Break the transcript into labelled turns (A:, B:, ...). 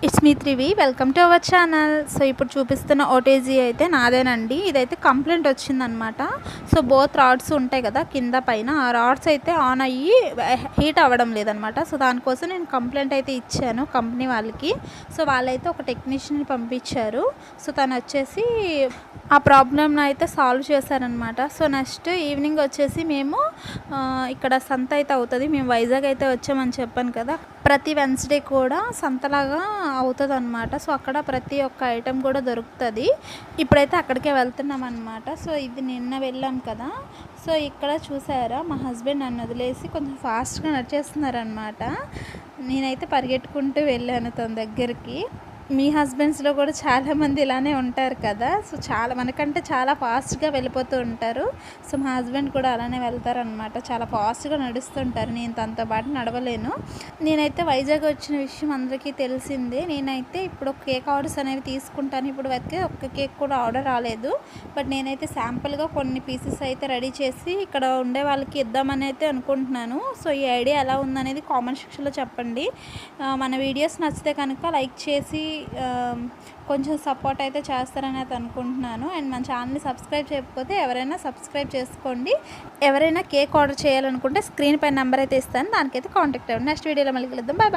A: It's me త్రివి welcome to our channel. So ఇప్పుడు చూపిస్తున్న OTG అయితే నాదేనండి. ఇదైతే కంప్లైంట్ వచ్చిందనమాట. సో బోత్ రాడ్స్ ఉంటాయి కదా కింద పైన, ఆ రాడ్స్ అయితే ఆన్ అయ్యి హీట్ అవ్వడం లేదనమాట. సో దానికోసం నేను కంప్లైంట్ అయితే ఇచ్చాను కంపెనీ వాళ్ళకి. సో వాళ్ళైతే ఒక టెక్నీషియన్ని పంపించారు. సో తను వచ్చేసి ఆ ప్రాబ్లమ్ని అయితే సాల్వ్ చేశారనమాట. సో నెక్స్ట్ ఈవినింగ్ వచ్చేసి మేము ఇక్కడ సంత అయితే అవుతుంది. మేము వైజాగ్ అయితే వచ్చామని చెప్పాను కదా. ప్రతి వెన్స్డే కూడా సంతలాగా అవుతుంది అనమాట. సో అక్కడ ప్రతి ఒక్క ఐటెం కూడా దొరుకుతుంది. ఇప్పుడైతే అక్కడికే వెళ్తున్నాం అనమాట. సో ఇది నిన్న వెళ్ళాం కదా. సో ఇక్కడ చూసారా మా హస్బెండ్ నన్ను వదిలేసి కొంచెం ఫాస్ట్గా నడిచేస్తున్నారనమాట. నేనైతే పరిగెట్టుకుంటూ వెళ్ళాను తన దగ్గరికి. మీ హస్బెండ్స్లో కూడా చాలామంది ఇలానే ఉంటారు కదా. సో మనకంటే చాలా ఫాస్ట్గా వెళ్ళిపోతూ ఉంటారు. సో మా హస్బెండ్ కూడా అలానే వెళ్తారనమాట. చాలా ఫాస్ట్గా నడుస్తుంటారు. నేను తనతో పాటు నడవలేను. నేనైతే వైజాగ్ వచ్చిన విషయం అందరికీ తెలిసిందే. నేనైతే ఇప్పుడు కేక్ ఆర్డర్స్ అనేవి తీసుకుంటాను. ఇప్పుడు వరకు ఒక్క కేక్ కూడా ఆర్డర్ రాలేదు. బట్ నేనైతే శాంపుల్గా కొన్ని పీసెస్ అయితే రెడీ చేసి ఇక్కడ ఉండే వాళ్ళకి ఇద్దామని అయితే అనుకుంటున్నాను. సో ఈ ఐడియా ఎలా ఉందనేది కామెంట్ సెక్షన్లో చెప్పండి. మన వీడియోస్ నచ్చితే కనుక లైక్ చేసి కొంచెం సపోర్ట్ అయితే చేస్తారని అయితే అనుకుంటున్నాను. అండ్ మన ఛానల్ని సబ్స్క్రైబ్ చేయకపోతే ఎవరైనా సబ్స్క్రైబ్ చేసుకోండి. ఎవరైనా కేక్ ఆర్డర్ చేయాలనుకుంటే స్క్రీన్ పైన నెంబర్ అయితే ఇస్తాను, దానికైతే కాంటాక్ట్ అవ్వండి. నెక్స్ట్ వీడియోలో మళ్ళీ కలుద్దాం. బాయ్.